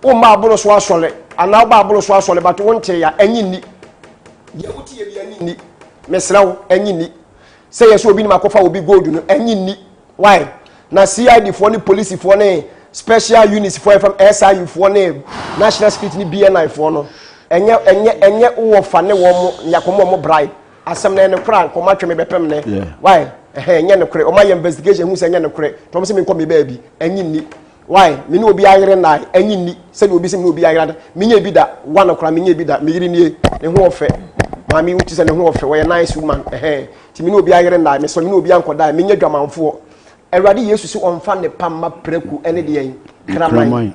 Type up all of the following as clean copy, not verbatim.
o ma aboro so asole ana ba aboro so asole but wonte ya enyi ni ye wuti ye bi enyi ni mesrawo enyi ni say yes obi ni makofa obi gold no enyi ni why na CID for ni police for ni special units for from SIU for ni national security ni BNI for no enye wo fa ne wo mo yakomo mo bribe asem na ne kra ko matwe me bepem ne why enye ne kre o ma investigation hu se enye ne kre to mo se me nko me ba bi enyi ni why me no obi ayere na enyi ni se me obi se me obi ayere me nya bi da one kra me nya bi da me yiri ni ne ho ofe mami wuti se ne ho ofe we nice woman ti me no obi ayere na me so me no obi ankoda me nya dwamanfo Erade Yesu si onfa ne pamma preku ene de yen kraman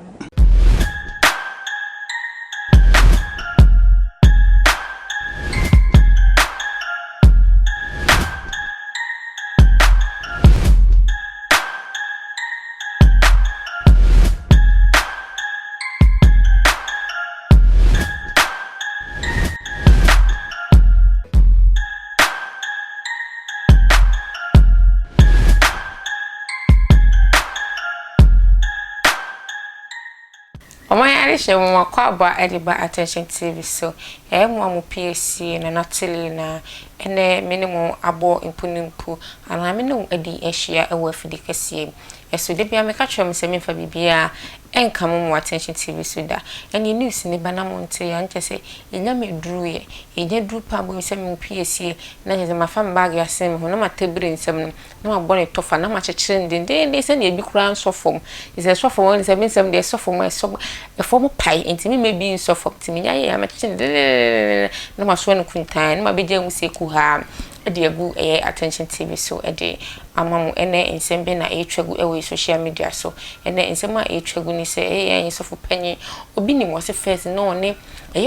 She will kwaba ediba attention TV so mo PSC na natili na ene minimum abo impunimpu ana minimum edi ehia ewo afidi kese eso de bia me ka twem se me fa bibia enka mo attention TV so da ene news ni bana monte ya nche se enya me duru ye enya duru pa bo se me PSC na je ma fam bag ya sem ho na matebre nsem no na ma bone tofa na ma chechire ndende se na ebi kura nsofom is sofom won se me nsem de sofom e fom pai ntimi me bi nsofom timi nya ya ma chechire na ma so no kuntan na ma beje mu se ku ha ede agu attention TV so ede amamu ene ensembe na etwagu ewe social media so ene ensema etwagu ni se ensofu panyi obi ni mo se first no ne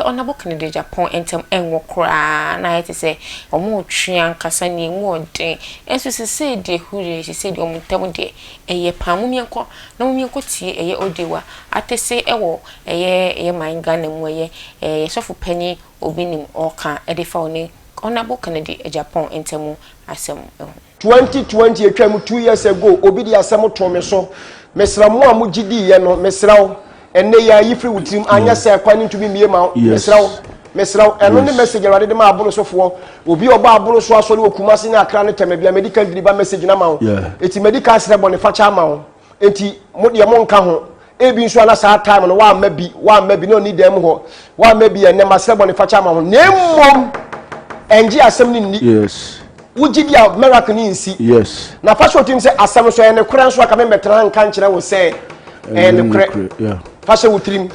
honorable Kénnedy Agyapong entem enwo kra na yete se omo twa nkasa ni emu ode enso se de hure se de omo tem de pamu mienko na mo mienko tie odewa atese ewo manga na mu sofu panyi obi ni oka ede fa oni honorable Kénnedy Agyapong entemu asem 2020 etwa mu 2 years ago obi di asem to me so mesra mo amugidi ye no mesrawo enne ya yifri wutim anya se kwa ni tumi mie ma mesrawo eno ne message rade de ma abolo sofo obi oba abolo so asole okumase na akra ne teme bia medical deliver message na ma eti medical sere bone facha ma eti mo de mo nka ho ebi nso ana sa time no wa mabi no ni dem ho wa mabi enne ma sere bone facha ma ho nemmom enji asem ni yes ugidi a miracle ni nsi yes na fashion team say asem so ene kura nso aka me metran nka nkyere wo say ene kura yeah fashion wutrim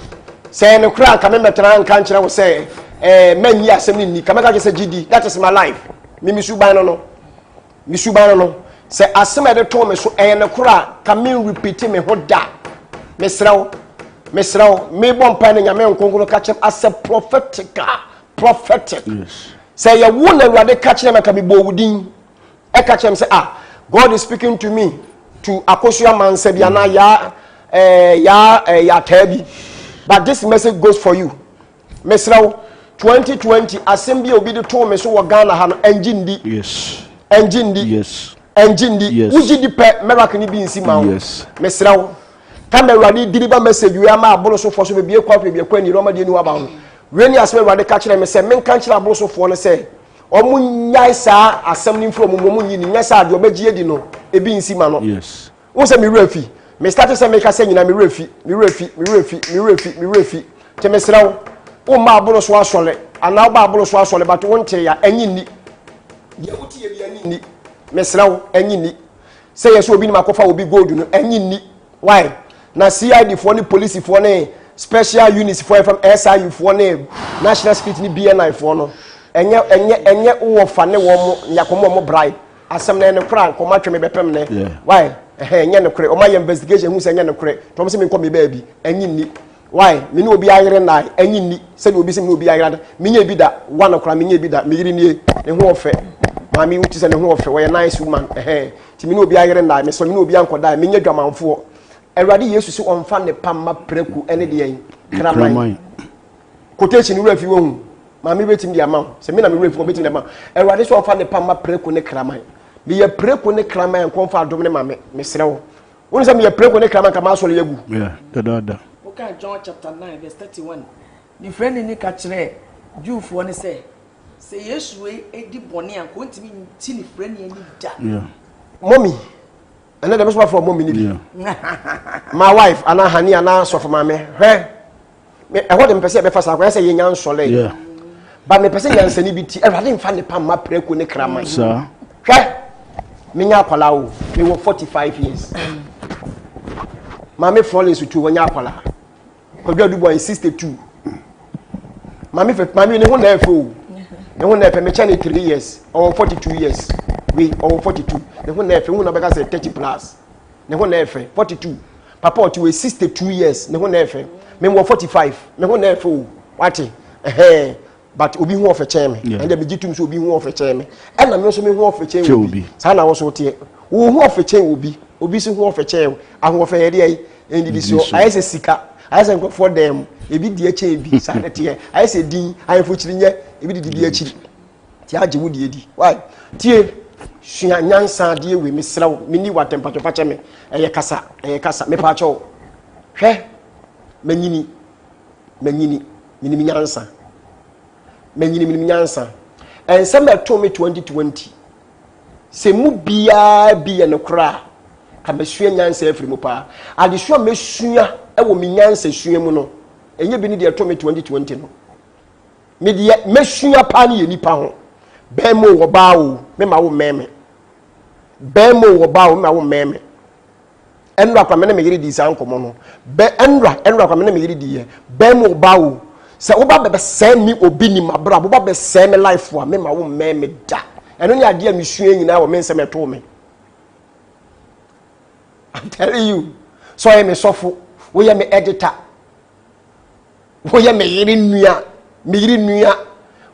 say ene kura aka me metran nka nkyere wo say man yi asem ni ka meka say gidi that is my life mi misuban no say asem e de to me so ene kura ka me repeat me ho da mesrawo me bom pa na nyame nkonkoro ka chem as a prophetic yes say ya wona Awurade ka kire maka me bowudin e ka kire say God is speaking to me to akosua mansa bia na ya tabi but this message goes for you mesrawo 2020 assembly obi de to me so wo Ghana ha no engine yes uji di pe miracle ni bi nsi ma yes mesrawo kambe Awurade deliver message we ama abolo so for so be kwa ni Roma de ni wa ba ho when you ask me Awurade ka kire me say men kan kire abolo so for no say omu nyai sa asem ni from omu nyi ni nyasa de obagie di no ebi nsi ma no yes wo say me refi me start say me ka say nyina me refi te mesrawo o ma abolo so asole ana ba abolo so asole but wonte ya enyi ni ye wuti ye bi enyi ni mesrawo enyi ni say yes obi ni makofa obi gold no enyi ni why na CID for ni police for ni special units for from SIU for ni national security ni BNI for no enye wo fa ne wo mo yakomo mo bribe asem na ne kra ko matwe me bepem ne why enye ne kre o ma investigation hu se enye ne kre to mo se me nko me ba bi enyi ni why me no obi ayere na enyi ni se me obi se me obi ayere me nya bi da one kra me nya bi da me yiri ni ne ho ofe mami wuti se ne ho ofe we nice woman ti me no obi ayere na me so me no obi ankoda me nya dwamanfo Erade Yesu si onfa ne pamma preku ene de yen kraman quotation ura fi wo hu mami betim di ama se me na me ura fi wo betim di ama Erade so onfa ne pamma preku ne kraman me ye preku ne kraman konfa adom ne mame me serewo woni se me ye preku ne kraman ka ma so le yagu yeah da okay John chapter 9 verse 31 the friend ni ka kire Jewfo ne say Yesu edi bone an ko ntimi ti ni friend ni da yeah mommy and then the for mommy ni my wife ana hani ana so for mama he me e ho de mpese be fasa kwa say yenya nsole yeah but me pese yansa ni bi ti erade mfa ne pam ma preko ne kraman sir he me nya akwala o me wo 45 years mama Florence tu wonya akwala Kodwa du boy 62 mama ne ho na efo ne ho na efe me chane 3 years or 42 years we or 42 ne ho na efe hu na beka say 30 plus ne ho na efe 42 papa otu we 62 years ne ho na efe me wo 45 ne ho na efe o wati but obi hu ofe cheme and me gitum so obi hu ofe cheme e na me so me hu ofe cheme obi sa na wo so tie wo hu ofe cheme obi si hu ofe cheme ahu ofe ye dey ndi so ayese sika ayese nko for them ebi di eche bi sa na tie ayese din ayefo chirinye ebi di echi ti age wo di edi why tie hua nyansa de we mesraw mini wa temperature fa cheme eye kasa me pa cho hwe manyini nyansa manyini nyansa ensem eto me 2020 se mu bia no kra ka mesua nyansa afiri mu pa adesua mesua ewo me nyansa sua mu no enye bi ni de eto me 2020 no me de mesua pa ne ye nipa ho be mo wo ba wo me ma wo meme be mo wo ba wo me ma wo meme enra kwa me ne me yiri di san komo no be enra kwa me ne me yiri di ye be mo ba wo se wo ba be se mi obi ni mabra wo ba be se me life wa me ma wo meme da eno ni ade a mesua nyina wo me nse meto me I'm telling you so I me sofo wo ye me editor wo ye me yiri nua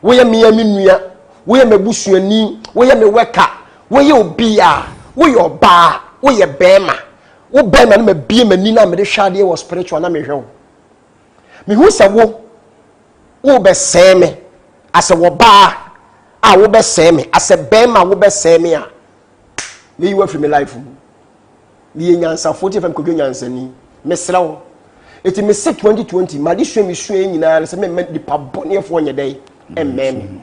wo ye me yami nua wo ye me busuani wo ye me weka wo ye obi a wo ye oba wo ye bema wo bema na me bie mani na me de hwade wo spiritual na me hwe me hu se wo be se me ase wo ba a wo be se me ase bema wo be se me a me yiwa free me life me nyansa 45 kodwo nyansa ni me srawo eti me se 2020 ma de hwe me hwe nyina se me di pa bonefo nye dai emmem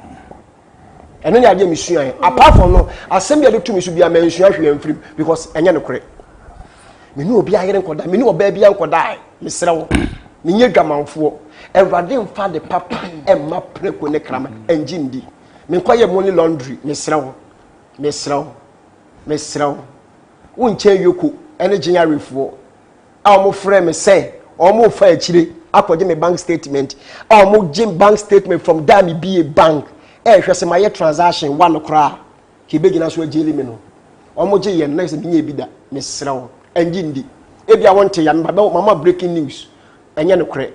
eno ni ade me hwe apart from no asem ya de to me so bia me hwe ahwe amfrim because enye no kore me ni obi ayere nkoda me ni oba bia nkoda me srawo me nye dwamanfo Everade mfa de papa emma preko ne krama engindi me kwaye money laundry me srawo wonche yoko ene jinyarefo a mo frɛ me say o mo fa akire akɔje me bank statement a mo gym bank statement from dami BA bank hwese maye transaction one kra ke begina so ageli me no o mo je ye na se binya ebida me srawo engindi ebia wonte ya mama breaking news enye no kre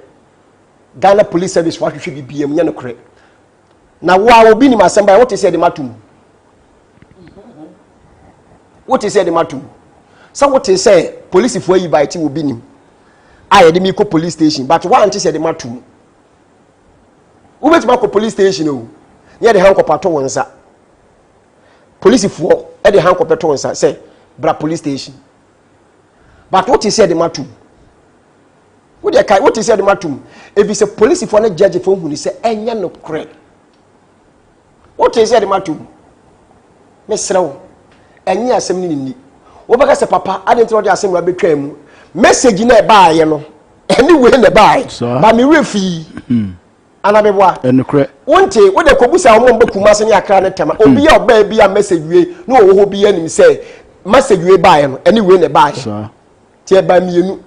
Ghana Police Service what should be BM no kre na wa obi ni masamba what is the matum what is the matum so what is say police for you by ti obi nim I dey me ko police station but one anti say the matum who bet ko police station o near the handcuff pato wonsa police for e the handcuff pato wonsa say bra police station but what is say the matum what is the matum if it's a police for na judge for who say enya no kre what is the matum mesrawo enya asem ni wo baka se papa adenti wo de asem wa betwa mu message na e baaye no anyway na baaye ba me refi anabeboa enukre wonte wo de kobusa wo mba kuma se ne akra ne tema obi ya oba bia message we no wo ho bia nim say message we baaye no anyway na baaye tie ba mienu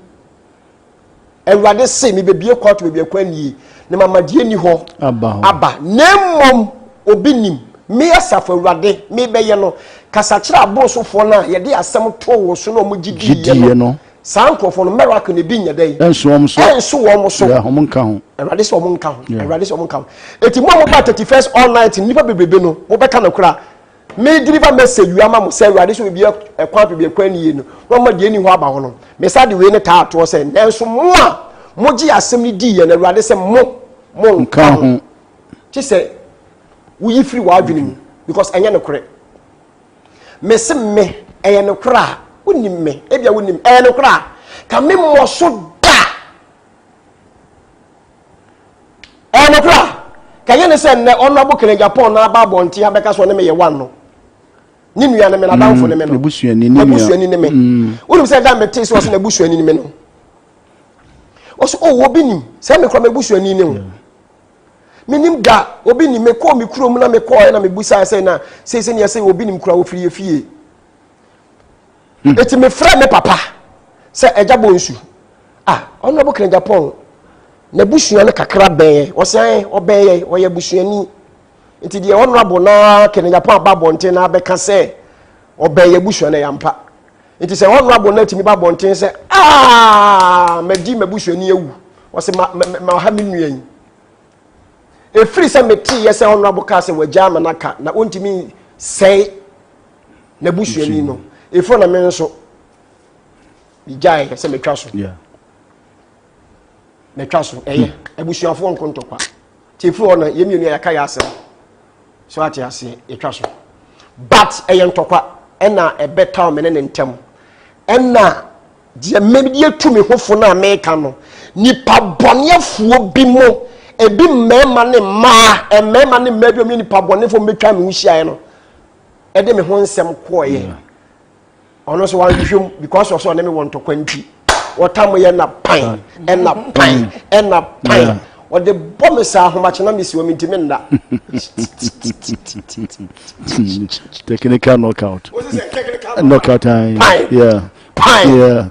Everade say me bebie kwatu bebie kwani ne mama die ni ho aba nemmom obi nim me asafo Everade me beye no kasa kira abosofo na ye de asem to wo so no mo gidi no sankrofo no miracle ne bi nya dai enso wo so ya homo nka ho Everade so mo nka ho eti mo ba 31st all night nipa bebebe no wo beka na kura me deliver message wi ama mo say Everade so bebie ekwa bebie kwani no wo ma die ni ho aba ho no me sa de we ne ta to say nenso mo gi asem ni di ye na Everade say mo nka ho ti say wo yi free wa adwene mu because enya no kure me se me eye no kura wonim me ebia wonim eye no kura ka me mo so da no kra kanye ne se ne honorable Kénnedy Agyapong na ba bonti abeka so ne me ye wan no ni nua ne me na danfo ne me no busuani ne me wonu se da me te so na busuani ne me no oso o obi nim se me kra me busuani ne ho minim da obi nim me ko me kurom na me ko na me busa se na se ne se obi nim kra ofiri efie eti me fra me papa se ejabo nsu honorable Kénnedy Agyapong na busuani kakra ben o se oben o ye busuani nti de honorable na Kénnedy Agyapong ba bonte na beka se oben ye busuani yampa nti se honorable na timi ba bonte se medi me busuani ewu o se ma ha me nuan e free se meti ye se honorable ka se wagya naka na ontimi sei na busuani no e fo na me nso bijai se metwa so metwa so ebusuafo nkontokwa tifo na ye mienu ya ka ya asem so ati ase etwa so but ntokwa na ebeta me ne ntem na de memdi atumi hofo na America no nipa bonefuo bi mo ebi mmema ne mmema ne mma bi o nipa bonefo metwa me hia no de me ho nsem koye ono so wan hwem because of so na me won tokwa nti wotam ye na pan na pan o de bomisa ahomache na mesi o mintimi nda technical knockout what is technical knockout time yeah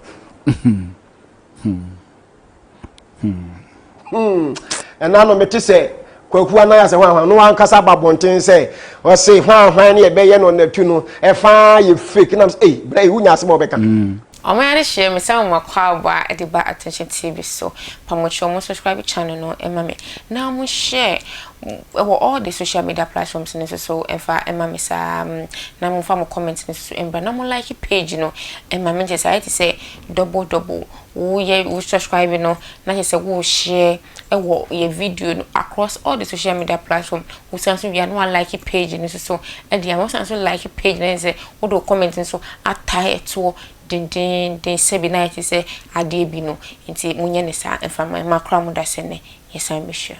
and now me say kwaku na ya se hwan no wan kasa babonten say o say hwan ne e be ye no na tu no e fa ye fake na say bra hu nya se mo beka Omaya share me say mo kwa ba e ba attention TV so pamocho mo subscribe channel no emame na mo share all the social media platforms and so enfa emame sa na mo fa mo comment so emba na mo like page no emame just I say double we subscribe no na say wo share your video no across all the social media platforms we sanso we no like page no so e dia mo sanso like page na say wo do comment so attire to den sebi na say ade bi no nti munye ne sa enfa makra mo da se ne yesan be sure